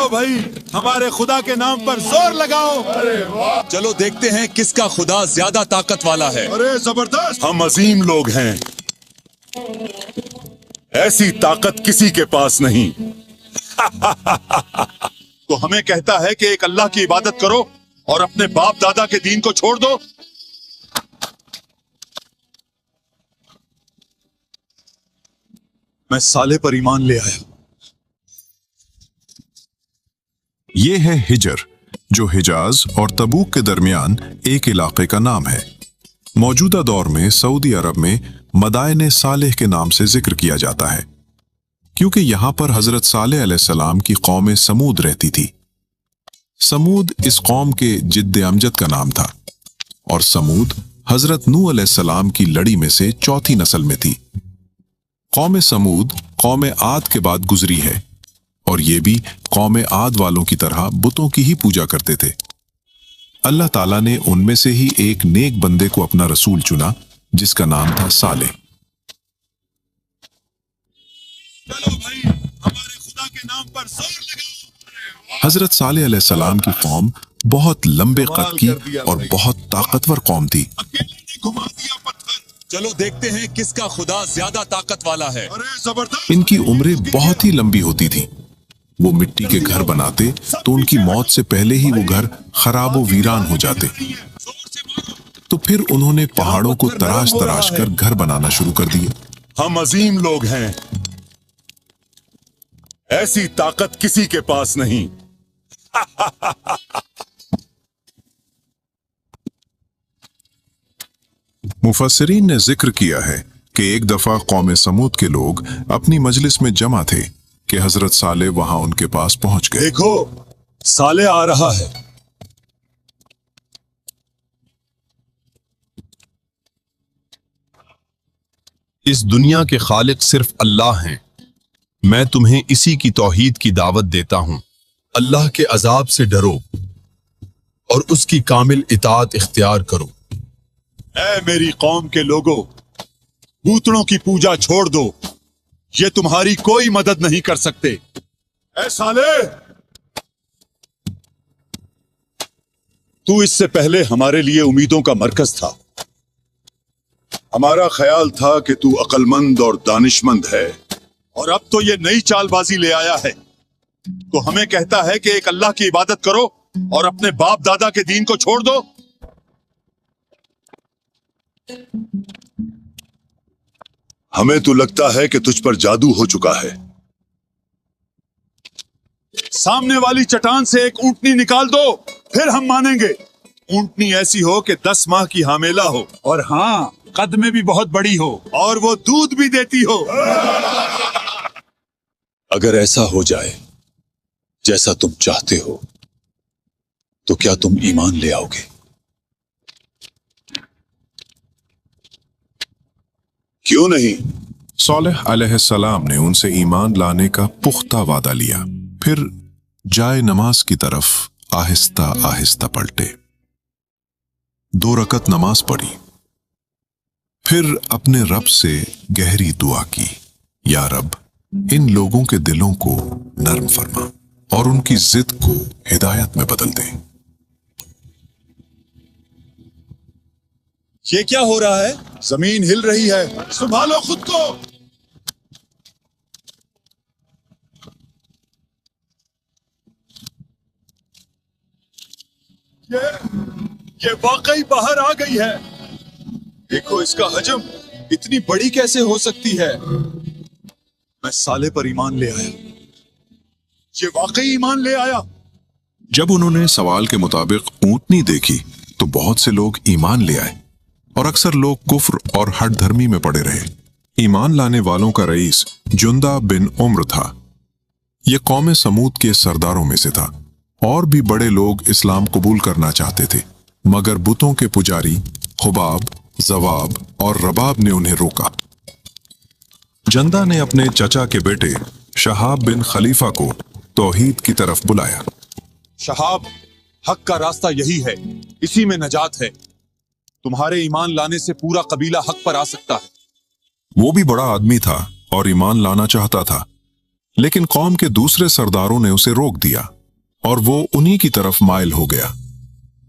चलो भाई, हमारे खुदा के नाम पर जोर लगाओ। चलो देखते हैं किसका खुदा ज्यादा ताकत वाला है। अरे जबरदस्त, हम अजीम लोग हैं, ऐसी ताकत किसी के पास नहीं। तो हमें कहता है कि एक अल्लाह की इबादत करो और अपने बाप दादा के दीन को छोड़ दो। मैं साले पर ईमान ले आया। ये है हिजर, जो हिजाज और तबूक के दरमियान एक इलाके का नाम है। मौजूदा दौर में सऊदी अरब में मदायने सालेह के नाम से जिक्र किया जाता है, क्योंकि यहां पर हजरत सालेह अलैहिस्सलाम की कौम समूद रहती थी। समूद इस कौम के जिद्द अमजद का नाम था, और समूद हजरत नूह अलैहिस्सलाम की लड़ी में से चौथी नस्ल में थी। कौम समूद कौम आद के बाद गुजरी है, और ये भी कौम आद वालों की तरह बुतों की ही पूजा करते थे। अल्लाह ताला ने उनमें से ही एक नेक बंदे को अपना रसूल चुना, जिसका नाम था सालेह। चलो भाई, हमारे खुदा के नाम पर जोर लगाओ। हजरत सालेह अलैहिस्सलाम की कौम बहुत लंबे कद की और बहुत ताकतवर कौम थी। अकेले ने घुमा दिया पत्थर। चलो देखते हैं किसका खुदा ज्यादा ताकत वाला है। अरे जबरदस्त, इनकी उम्रें बहुत ही लंबी होती थी। वो मिट्टी के घर बनाते तो उनकी मौत से पहले ही वो घर खराब व वीरान हो जाते। तो फिर उन्होंने पहाड़ों को तराश तराश कर घर बनाना शुरू कर दिए। हम अजीम लोग हैं, ऐसी ताकत किसी के पास नहीं। मुफस्सिरीन ने जिक्र किया है कि एक दफा कौम समूद के लोग अपनी मजलिस में जमा थे कि हजरत सालेह वहां उनके पास पहुंच गए। देखो, साले आ रहा है। इस दुनिया के खालिक सिर्फ अल्लाह हैं। मैं तुम्हें इसी की तौहीद की दावत देता हूं। अल्लाह के अजाब से डरो और उसकी कामिल इताअत इख्तियार करो। ऐ मेरी कौम के लोगों, बूतड़ों की पूजा छोड़ दो, ये तुम्हारी कोई मदद नहीं कर सकते। ऐ साले, तू इससे पहले हमारे लिए उम्मीदों का मरकज था। हमारा ख्याल था कि तू अक्लमंद और दानिशमंद है, और अब तो ये नई चालबाजी ले आया है। तो हमें कहता है कि एक अल्लाह की इबादत करो और अपने बाप दादा के दीन को छोड़ दो। हमें तो लगता है कि तुझ पर जादू हो चुका है। सामने वाली चट्टान से एक ऊंटनी निकाल दो, फिर हम मानेंगे। ऊंटनी ऐसी हो कि 10 माह की हामेला हो, और हाँ, कद में भी बहुत बड़ी हो, और वो दूध भी देती हो। अगर ऐसा हो जाए जैसा तुम चाहते हो, तो क्या तुम ईमान ले आओगे? क्यों नहीं? सालेह अलैहिस्सलाम ने उनसे ईमान लाने का पुख्ता वादा लिया। फिर जाए नमाज की तरफ आहिस्ता आहिस्ता पलटे। 2 रकत नमाज पढ़ी, फिर अपने रब से गहरी दुआ की, या रब, इन लोगों के दिलों को नरम फरमा और उनकी जिद को हिदायत में बदल दे। ये क्या हो रहा है? जमीन हिल रही है, संभालो खुद को। ये वाकई बाहर आ गई है। देखो इसका हजम, इतनी बड़ी कैसे हो सकती है? मैं साले पर ईमान ले आया। ये वाकई ईमान ले आया। जब उन्होंने सवाल के मुताबिक ऊंटनी देखी तो बहुत से लोग ईमान ले आए, और अक्सर लोग कुफ्र और हठ धर्मी में पड़े रहे। ईमान लाने वालों का रईस जुंदा बिन उम्र था। यह कौम समूद के सरदारों में से था। और भी बड़े लोग इस्लाम कबूल करना चाहते थे, मगर बुतों के पुजारी खुबाब, जवाब और रबाब ने उन्हें रोका। जंदा ने अपने चचा के बेटे शहाब बिन खलीफा को तौहीद की तरफ बुलाया। शहाब, हक का रास्ता यही है, इसी में नजात है। तुम्हारे ईमान लाने से पूरा कबीला हक पर आ सकता है। वो भी बड़ा आदमी था और ईमान लाना चाहता था। लेकिन कौम के दूसरे सरदारों ने उसे रोक दिया और वो उन्हीं की तरफ माइल हो गया।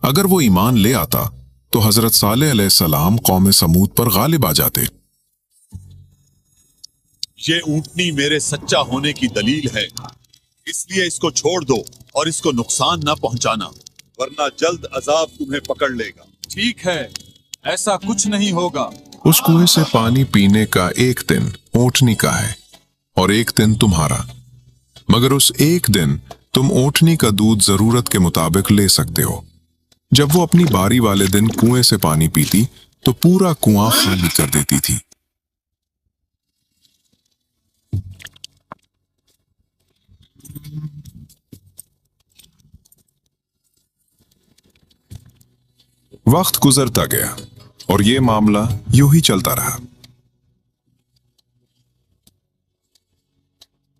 अगर वो ईमान ले आता तो हजरत सालेह अलैहिस्सलाम कौम समूद पर गालिब आ जाते। ये ऊंटनी मेरे सच्चा होने की दलील है, इसलिए इसको छोड़ दो और इसको नुकसान ना पहुंचाना, वरना जल्द अजाब तुम्हें पकड़ लेगा। ठीक है, ऐसा कुछ नहीं होगा। उस कुएं से पानी पीने का एक दिन ऊंटनी का है और एक दिन तुम्हारा, मगर उस एक दिन तुम ऊंटनी का दूध जरूरत के मुताबिक ले सकते हो। जब वो अपनी बारी वाले दिन कुएं से पानी पीती तो पूरा कुआं खाली कर देती थी। वक्त गुजरता गया और ये मामला यूं ही चलता रहा।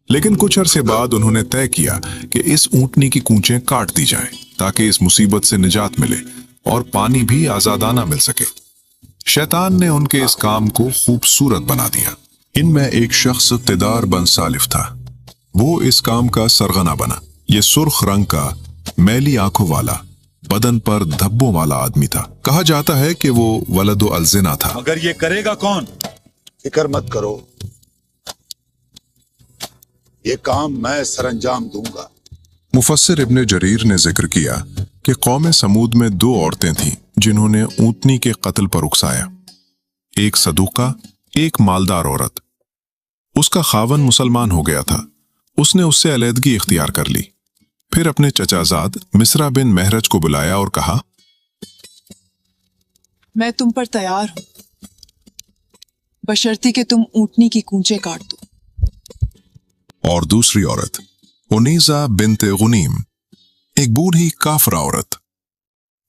लेकिन कुछ अरसे बाद उन्होंने तय किया कि इस ऊंटनी की कूंचें काट दी जाएं ताकि इस मुसीबत से निजात मिले और पानी भी आजादाना मिल सके। शैतान ने उनके इस काम को खूबसूरत बना दिया। इनमें एक शख्स तिदार बन सालिफ था। वो इस काम का सरगना बना। ये सुर्ख रंग का, मैली आंखों वाला, बदन पर धब्बों वाला आदमी था। कहा जाता है कि वो वलदो अलजिना था। मगर ये करेगा कौन? फिक्र मत करो, ये काम मैं सरंजाम दूंगा। मुफस्सिर इब्ने जरीर ने जिक्र किया कि कौम समूद में 2 औरतें थीं जिन्होंने ऊंटनी के कत्ल पर उकसाया। एक सदूका, एक मालदार औरत। उसका खावन मुसलमान हो गया था। उसने उससे अलहदगी इख्तियार कर ली। फिर अपने चचाजाद मिस्रा बिन महरज को बुलाया और कहा, मैं तुम पर तैयार हूं, बशर्ते कि तुम ऊंटनी की कूंचें काट दो। और दूसरी औरत उनीजा बिनते गुनीम, एक बूढ़ी काफरा औरत।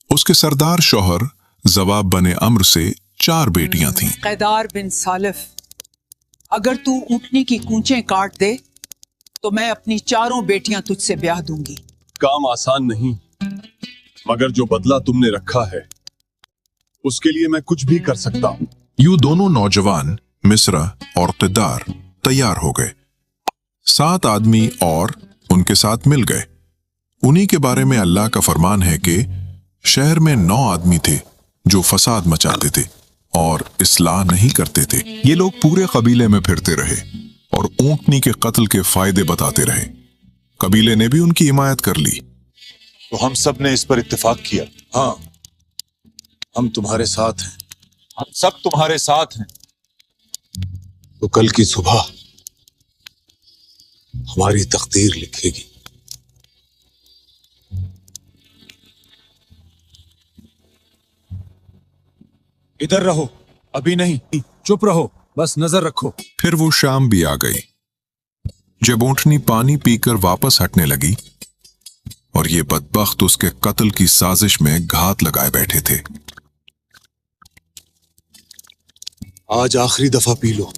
उसके सरदार शौहर जवाब बने अम्र से 4 बेटियां थीं। कैदार बिन सालिफ, अगर तू ऊंटनी की कूंचें काट दे तो मैं अपनी 4 बेटियां तुझसे ब्याह दूंगी। काम आसान नहीं, मगर जो बदला तुमने रखा है उसके लिए मैं कुछ भी कर सकता हूं। यूं दोनों नौजवान मिस्रा और किदार तैयार हो गए। 7 आदमी और उनके साथ मिल गए। उन्हीं के बारे में अल्लाह का फरमान है कि शहर में 9 आदमी थे जो फसाद मचाते थे और इस्लाह नहीं करते थे। ये लोग पूरे कबीले में फिरते रहे और ऊंटनी के कत्ल के फायदे बताते रहे। कबीले ने भी उनकी हिमायत कर ली। तो हम सब ने इस पर इत्तेफाक किया। हाँ, हम तुम्हारे साथ हैं। हम सब तुम्हारे साथ हैं। तो कल की सुबह हमारी तकदीर लिखेगी। इधर रहो, अभी नहीं, चुप रहो, बस नजर रखो। फिर वो शाम भी आ गई। जब ऊंटनी पानी पीकर वापस हटने लगी और ये बदबख्त उसके कत्ल की साजिश में घात लगाए बैठे थे। आज आखिरी दफा पी लो,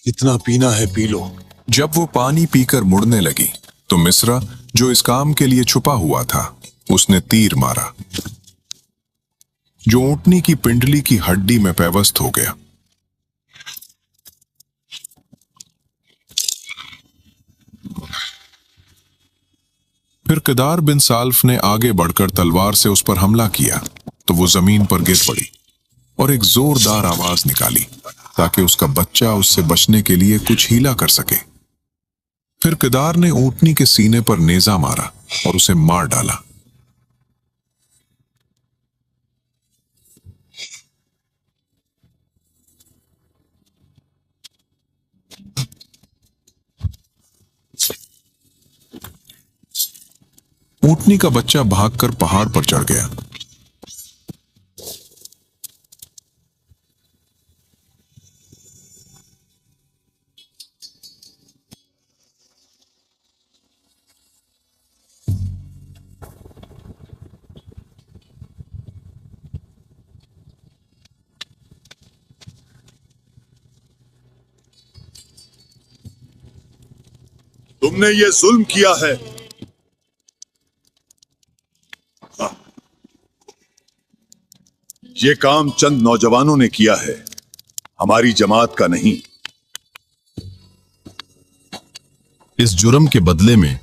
जितना पीना है पी लो। जब वो पानी पीकर मुड़ने लगी तो मिस्रा, जो इस काम के लिए छुपा हुआ था, उसने तीर मारा जो ऊंटनी की पिंडली की हड्डी में पैवस्त हो गया। फिर किदार बिन साल्फ ने आगे बढ़कर तलवार से उस पर हमला किया तो वो जमीन पर गिर पड़ी और एक जोरदार आवाज निकाली ताकि उसका बच्चा उससे बचने के लिए कुछ हीला कर सके। फिर किदार ने ऊंटनी के सीने पर नेजा मारा और उसे मार डाला। ऊंटनी का बच्चा भागकर पहाड़ पर चढ़ गया। तुमने ये जुल्म किया है। ये काम चंद नौजवानों ने किया है, हमारी जमात का नहीं। इस जुर्म के बदले में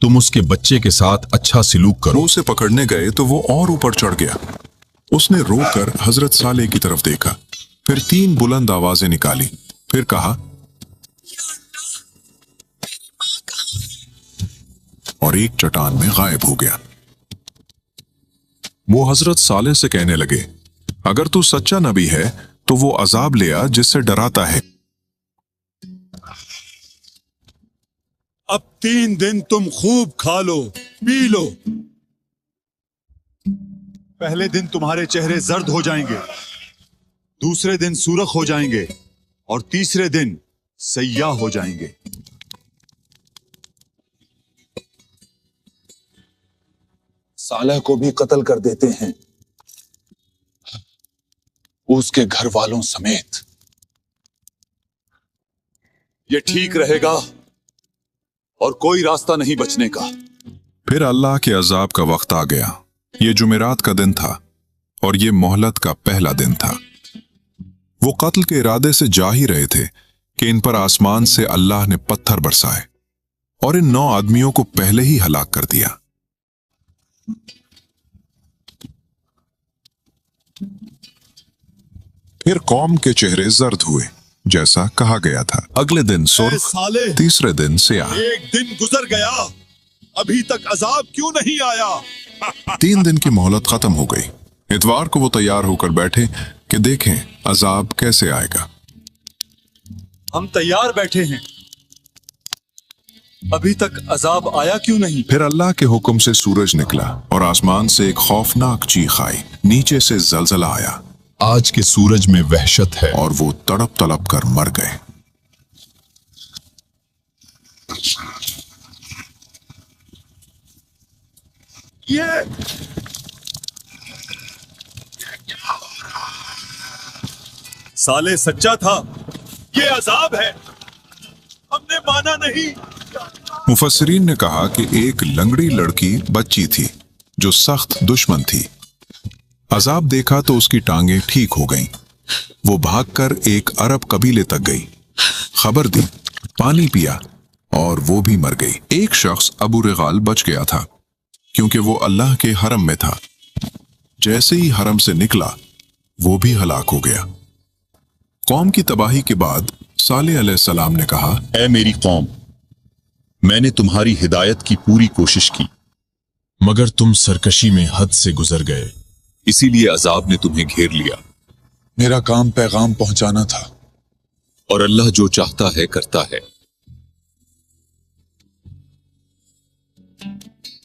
तुम उसके बच्चे के साथ अच्छा सलूक वो करो। उसे पकड़ने गए तो वो और ऊपर चढ़ गया। उसने रोकर हजरत सालेह की तरफ देखा, फिर 3 बुलंद आवाजें निकाली, फिर कहा और एक चट्टान में गायब हो गया। वो हजरत सालेह से कहने लगे, अगर तू सच्चा नबी है तो वो अजाब ले आ जिससे डराता है। अब 3 दिन तुम खूब खा लो, पी लो। पहले दिन तुम्हारे चेहरे जर्द हो जाएंगे, दूसरे दिन सुर्ख हो जाएंगे और तीसरे दिन सयाह हो जाएंगे। सालेह को भी कत्ल कर देते हैं, उसके घर वालों समेत। ये ठीक रहेगा और कोई रास्ता नहीं बचने का। फिर अल्लाह के अजाब का वक्त आ गया। ये जुमेरात का दिन था और ये मोहलत का पहला दिन था। वो कत्ल के इरादे से जा ही रहे थे कि इन पर आसमान से अल्लाह ने पत्थर बरसाए और इन 9 आदमियों को पहले ही हलाक कर दिया। फिर कौम के चेहरे जर्द हुए जैसा कहा गया था। अगले दिन सुर्ख, साले, तीसरे दिन स्याह। एक दिन गुजर गया, अभी तक अजाब क्यों नहीं आया? 3 दिन की मोहलत खत्म हो गई। इतवार को वो तैयार होकर बैठे कि देखें अजाब कैसे आएगा। हम तैयार बैठे हैं, अभी तक अजाब आया क्यों नहीं? फिर अल्लाह के हुक्म से सूरज निकला और आसमान से एक खौफनाक चीख आई। नीचे से जलजला आया आज के सूरज में वहशत है। और वो तड़प तड़प कर मर गए। ये साले सच्चा था, ये अजाब है, हमने माना नहीं। मुफस्सिरीन ने कहा कि एक लंगड़ी लड़की बच्ची थी जो सख्त दुश्मन थी। अजाब देखा तो उसकी टांगें ठीक हो गईं। वो भागकर एक अरब कबीले तक गई, खबर दी, पानी पिया और वो भी मर गई। एक शख्स अबू रिगाल बच गया था क्योंकि वो अल्लाह के हरम में था। जैसे ही हरम से निकला वो भी हलाक हो गया। कौम की तबाही के बाद सालेह अलैहिस्सलाम ने कहा, ऐ मेरी कौम, मैंने तुम्हारी हिदायत की पूरी कोशिश की, मगर तुम सरकशी में हद से गुजर गए, इसीलिए अजाब ने तुम्हें घेर लिया। मेरा काम पैगाम पहुंचाना था। और अल्लाह जो चाहता है करता है।